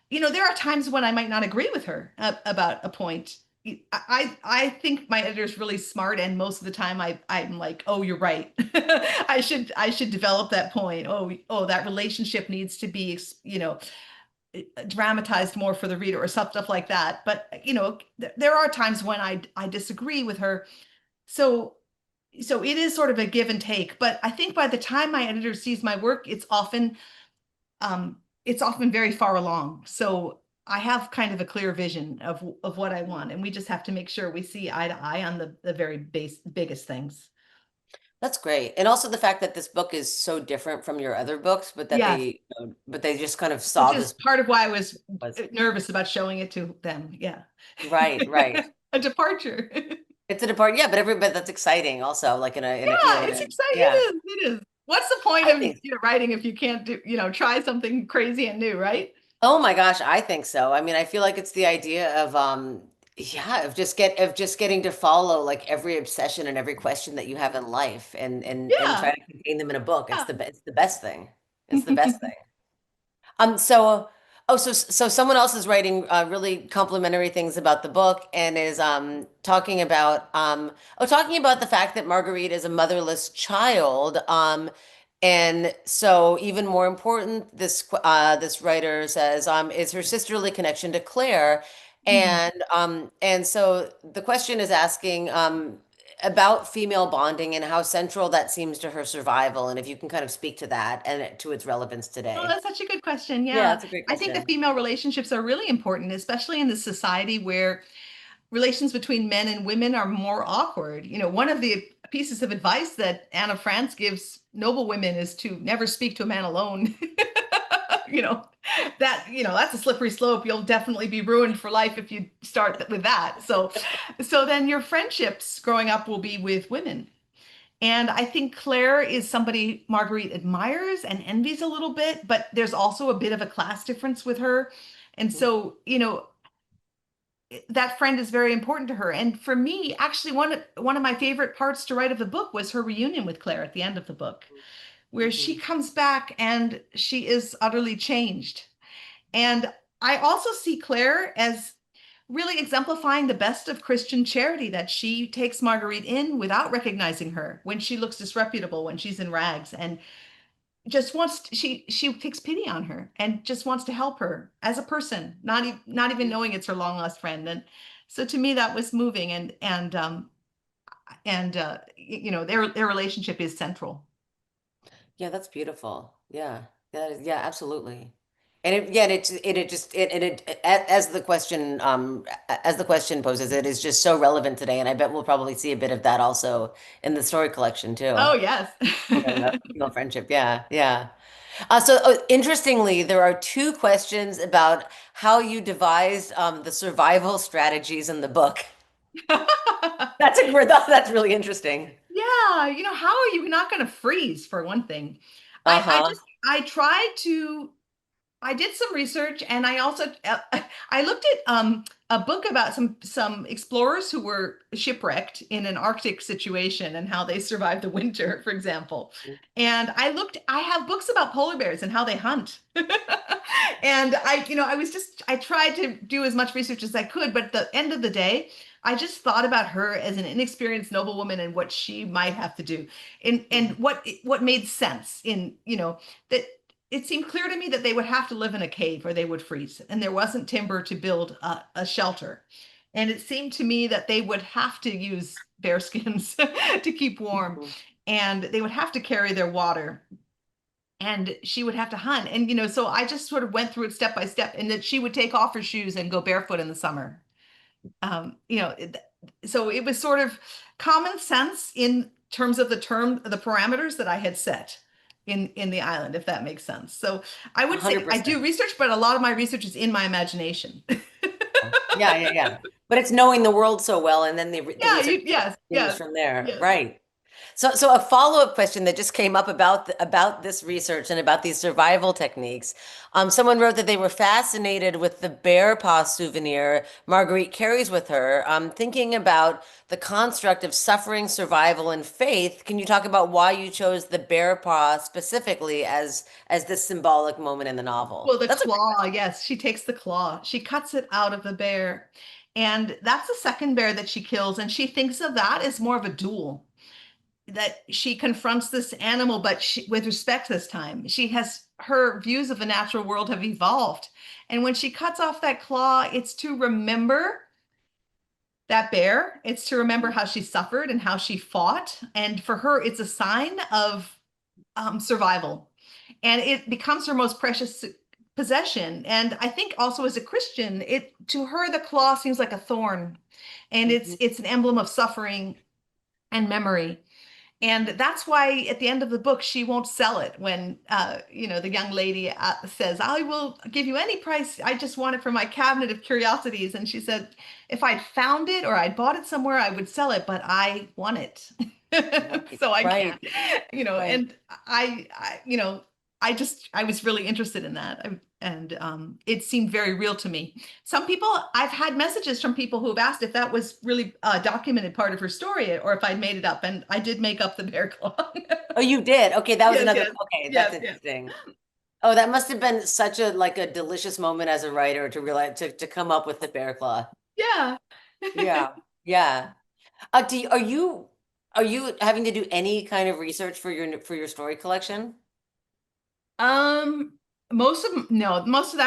there are times when I might not agree with her about a point. I think my editor is really smart, and most of the time I'm like, oh, you're right. I should develop that point. Oh, that relationship needs to be dramatized more for the reader or stuff like that. But there are times when I disagree with her. So it is sort of a give and take. But I think by the time my editor sees my work, it's often very far along. So I have kind of a clear vision of what I want, and we just have to make sure we see eye to eye on the very biggest things. That's great. And also the fact that this book is so different from your other books, but that Yes, they just kind of which saw is this part of why I was was nervous about showing it to them. Yeah. right, right. A departure. It's a depart, yeah, but that's exciting also, like Yeah, it's exciting. yeah, It is. What's the point I of think, writing if you can't try something crazy and new, right? oh my gosh, I think so. I mean, I feel like it's the idea of yeah, of just getting to follow like every obsession and every question that you have in life and Yeah. try to contain them in a book. Yeah. It's the best thing. It's the best thing. So, oh, so someone else is writing really complimentary things about the book and is talking about the fact that Marguerite is a motherless child. And so even more important, this writer says is her sisterly connection to Claire, and so the question is asking about female bonding and how central that seems to her survival, and if you can kind of speak to that and to its relevance Oh, today. that's such a good question. Yeah, Yeah. that's a great I think the question. female relationships are really important, especially in this society where relations between men and women are more awkward. One of the pieces of advice that Anne of France gives noble women is to never speak to a man alone. you know, that's a slippery slope. You'll definitely be ruined for life if you start with that. So then your friendships growing up will be with women. And I think Claire is somebody Marguerite admires and envies a little bit, but there's also a bit of a class difference with her. And so, that friend is very important to her. And for me, actually, one of my favorite parts to write of the book was her reunion with Claire at the end of the book, where she Mhm. comes back and she is utterly changed. And I also see Claire as really exemplifying the best of Christian charity, that she takes Marguerite in without recognizing her when she looks disreputable, when she's in rags, and just she takes pity on her and just wants to help her as a person, not even knowing it's her long lost friend. And so to me that was moving, and their relationship is central. Yeah, that's beautiful. Yeah, yeah, absolutely. And as the question as the question poses, it is just so relevant today, and I bet we'll probably see a bit of that also in the story collection too. Oh yes. About female friendship. Yeah, yeah. Interestingly, there are two questions about how you devised the survival strategies in the book. That's really interesting. Yeah, how are you not going to freeze for one thing? Uh-huh. I tried to I did some research, and I also I looked at a book about some explorers who were shipwrecked in an Arctic situation and how they survived the winter, for example. And I have books about polar bears and how they hunt. And I tried to do as much research as I could, but at the end of the day, I just thought about her as an inexperienced noblewoman and what she might have to do, and what made sense that it seemed clear to me that they would have to live in a cave or they would freeze, and there wasn't timber to build a shelter. And it seemed to me that they would have to use bear skins to keep warm, Mhm. and they would have to carry their water, and she would have to hunt. And so I just sort of went through it step by step, and that she would take off her shoes and go barefoot in the summer. Um, you know, it- so it was sort of common sense in terms of the parameters that I had set. in the island, if that makes sense. So I would say I 100%. do research, but a lot of my research is in my imagination. Yeah, yeah, yeah. But it's knowing the world so well, and then the Yeah, research yes, continues yes, from there. yes. Right. So a follow-up question that just came up about this research and about these survival techniques. Someone wrote that they were fascinated with the bear paw souvenir Marguerite carries with her. Thinking about the construct of suffering, survival, and faith, can you talk about why you chose the bear paw specifically as this symbolic moment in the novel? Well, the That's a claw, yes, she takes the claw. She cuts it out of the bear. And that's the second bear that she kills. And she thinks of that as more of a duel, that she confronts this animal, but with respect this time. She has her views of the natural world have evolved. And when she cuts off that claw, it's to remember that bear. It's to remember how she suffered and how she fought. And for her, it's a sign of survival. And it becomes her most precious possession. And I think also as a Christian, it to her the claw seems like a thorn, and Mhm. it's an emblem of suffering and memory. And that's why at the end of the book, she won't sell it when, the young lady says, I will give you any price. I just want it for my cabinet of curiosities. And she said, if I'd found it or I'd bought it somewhere, I would sell it, but I want it. Right, So I right, can't, right. and I was really interested in that. And it seemed very real to me. Some people, I've had messages from people who have asked if that was really a documented part of her story or if I'd made it up. And I did make up the bear claw. Oh, you did? Okay, that was Yes, another. yes, Okay, that's yes, yes. interesting. Oh, that must have been such a delicious moment as a writer to realize to come up with the bear claw. Yeah. Yeah, yeah. Are you having to do any kind of research for your story collection? Um, most of that No.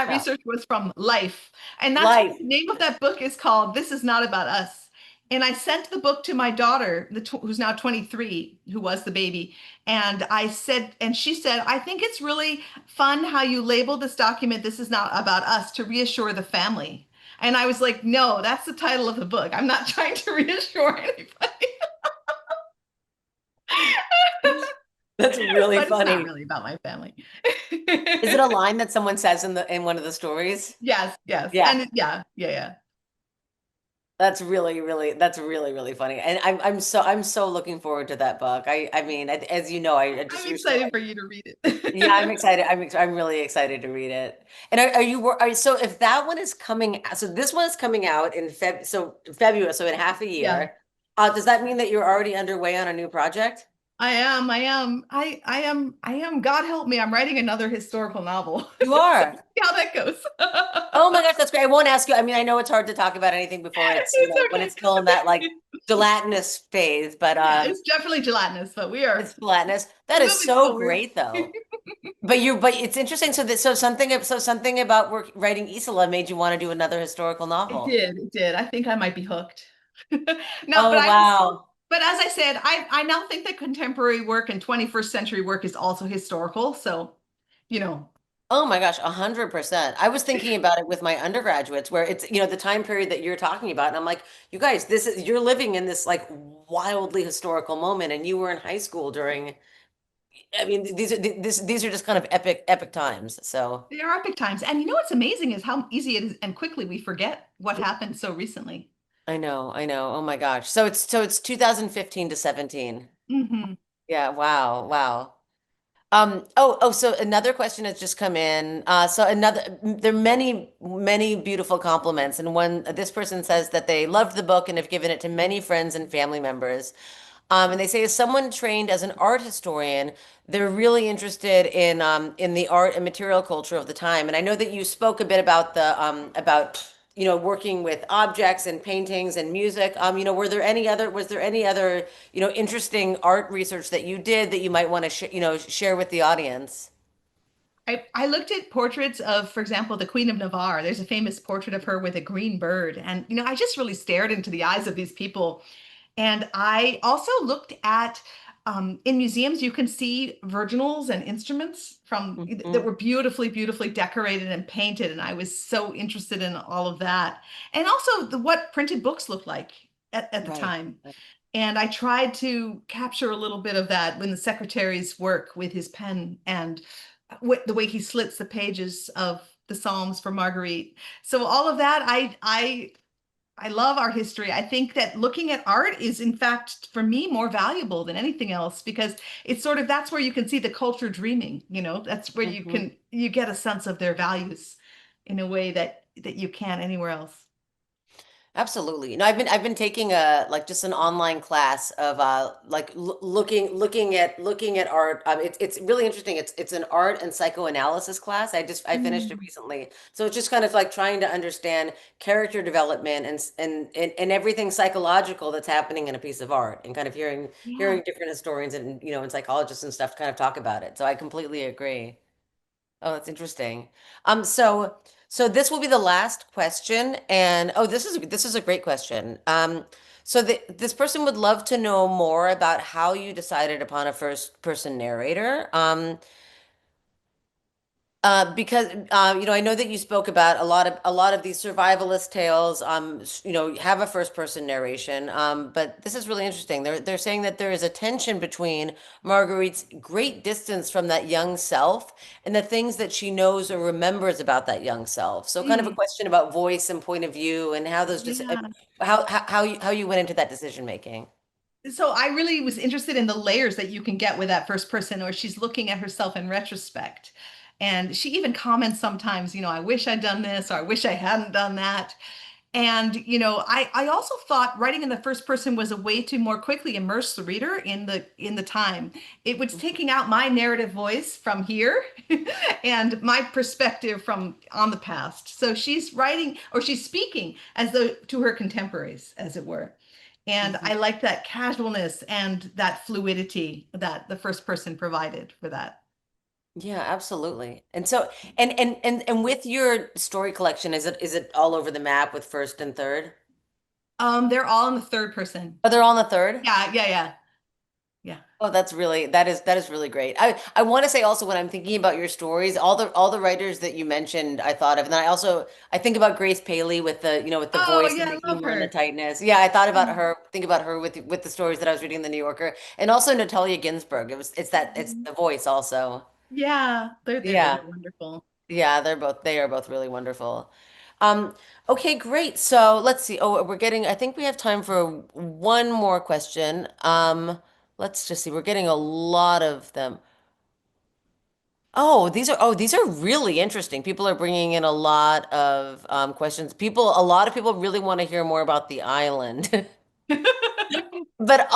research was from Life. And that's why Life. the name of that book is called This Is Not About Us. And I sent the book to my daughter, who's now 23, who was the baby. And I said, and she said, I think it's really fun how you label this document, This Is Not About Us, to reassure the family. And I was like, no, that's the title of the book. I'm not trying to reassure anybody. That's really But it's not funny. really about my family. Is it a line that someone says in one of the stories? Yes, yes. Yeah. And yeah, yeah, yeah. That's really, really funny. And I'm so looking forward to that book. I mean, as you know, I just I'm your story. excited for you to read Yeah, I'm it. excited. I'm really excited to read it. And so if that one is coming, so this one is coming out in February, so in half a Yeah, year. Does that mean that you're already underway on a new project? I am. I am. I am. God help me. I'm writing another historical novel. You So are. see how that goes. Oh my gosh, that's great. I won't ask you. I mean, I know it's hard to talk about anything before It's when okay. it's still in that like gelatinous phase, but Yeah, it's definitely gelatinous, but it's gelatinous. That we're is moving so forward. great though. But it's interesting. So something about writing Isola made you want to do another historical It novel. did. It did. I think I might be hooked. No, Oh wow. but as I said, I now think that contemporary work and 21st century work is also historical. So, you know, Oh my gosh, 100%. I was thinking about it with my undergraduates where it's, the time period that you're talking about. And I'm like, you guys, you're living in this like wildly historical moment and you were in high school during, I mean, these are just kind of epic times. So they are epic times. And you know what's amazing is how easy it is and quickly we forget what happened so recently. I know. Oh my gosh. So it's 2015 to 17. Hmm. Yeah, wow. So another question has just come in. There are many beautiful compliments. And this person says that they loved the book and have given it to many friends and family members. And they say, as someone trained as an art historian, they're really interested in the art and material culture of the time. And I know that you spoke a bit about working with objects and paintings and music. Was there any other, interesting art research that you did that you might want to share with the audience? I looked at portraits of, for example, the Queen of Navarre. There's a famous portrait of her with a green bird. And, I just really stared into the eyes of these people. And I also looked at, in museums, you can see virginals and instruments that Mhm. were beautifully, beautifully decorated and painted. And I was so interested in all of that. And also what printed books looked like at the Right. time. And I tried to capture a little bit of that when the secretary's work with his pen and the way he slits the pages of the Psalms for Marguerite. So all of that, I love our history. I think that looking at art is, in fact, for me, more valuable than anything else because it's sort of that's where you can see the culture dreaming. That's where Mhm. you get a sense of their values in a way that you can't anywhere else. Absolutely. No, I've been taking a like just an online class of like looking at art. It's really interesting. It's an art and psychoanalysis class. I finished it Mm, recently. So it's just kind of like trying to understand character development and everything psychological that's happening in a piece of art and kind of yeah. hearing different historians and and psychologists and stuff kind of talk about it. So I completely agree. Oh, that's interesting. So this will be the last question, and oh, this is a great question. This person would love to know more about how you decided upon a first person narrator. Because I know that you spoke about a lot of these survivalist tales, have a first person narration. But this is really interesting. They're saying that there is a tension between Marguerite's great distance from that young self and the things that she knows or remembers about that young self. So kind of a Mm, question about voice and point of view and how those just yeah. how you went into that decision making. So I really was interested in the layers that you can get with that first person, or she's looking at herself in retrospect. And she even comments sometimes, I wish I'd done this, or I wish I hadn't done that. And, I also thought writing in the first person was a way to more quickly immerse the reader in the time. It was taking out my narrative voice from here and my perspective from on the past. So she's writing or she's speaking as though to her contemporaries, as it were. And Mhm. I like that casualness and that fluidity that the first person provided for that. Yeah, absolutely. And so and with your story collection, is it all over the map with first and third? They're all in the third person. Oh, they're all in the third? Yeah, yeah, yeah, yeah. Oh, that is really great. I want to say also when I'm thinking about your stories, all the writers that you mentioned, I thought of, and then I think about Grace Paley with the Oh, voice yeah, and I the love humor and the her. tightness. Yeah, I thought about her, think about her with the stories that I was reading in the New Yorker, and also Natalia Ginsburg. It's Mhm. the voice also. Yeah, they're there. Yeah. They're wonderful. Yeah, they are both really wonderful. Um, okay, great. So let's see. Oh, I think we have time for one more question. Let's just see. We're getting a lot of them. Oh, these are really interesting. People are bringing in a lot of questions. A lot of people really want to hear more about the island. But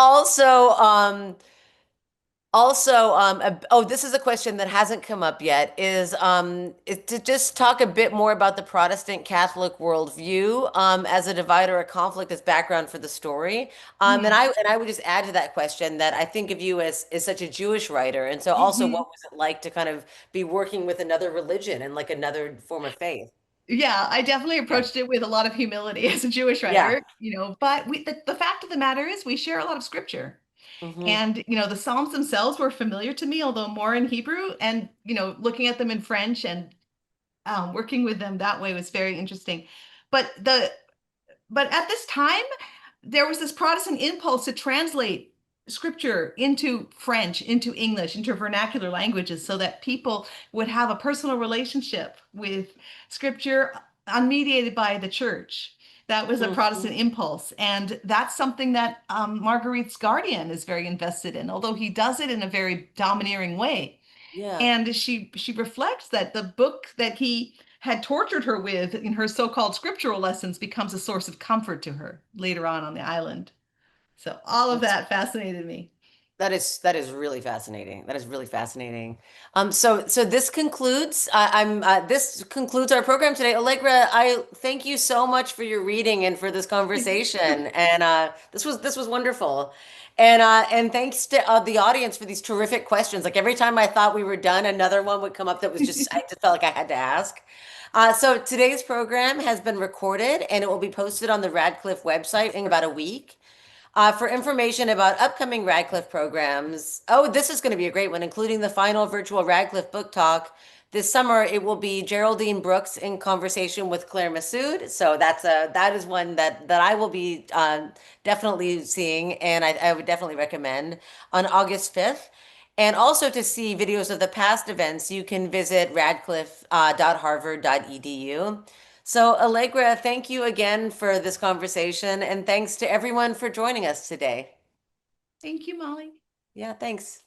this is a question that hasn't come up yet, is to just talk a bit more about the Protestant Catholic worldview as a divide or a conflict as background for the story. And Mm. I would just add to that question that I think of you as such a Jewish writer, and so also Mhm. what was it like to kind of be working with another religion and like another form of faith? Yeah, I definitely Yeah. approached it with a lot of humility as a Jewish Yeah. writer, but the fact of the matter is we share a lot of scripture. Hmm. And, the Psalms themselves were familiar to me, although more in Hebrew. And, looking at them in French and working with them that way was very interesting. But but at this time, there was this Protestant impulse to translate scripture into French, into English, into vernacular languages so that people would have a personal relationship with scripture unmediated by the church. That was a Hmm. Protestant impulse. And that's something that Marguerite's guardian is very invested in, although he does it in a very domineering way. Yeah. And she reflects that the book that he had tortured her with in her so-called scriptural lessons becomes a source of comfort to her later on the island. So all of That's that fascinated me. that is really fascinating. That is really fascinating. So this concludes our program today. Allegra, I thank you so much for your reading and for this conversation. And this was wonderful. And thanks to the audience for these terrific questions. Like every time I thought we were done, another one would come up that was just I just felt like I had to ask. So today's program has been recorded and it will be posted on the Radcliffe website in about a week. For information about upcoming Radcliffe programs, oh, this is going to be a great one, including the final virtual Radcliffe Book Talk. This summer, it will be Geraldine Brooks in conversation with Claire Massoud. So that is one that I will be definitely seeing, and I would definitely recommend on August 5th. And also to see videos of the past events, you can visit radcliffe.harvard.edu. So, Allegra, thank you again for this conversation, and thanks to everyone for joining us today. Thank you, Molly. Yeah, thanks.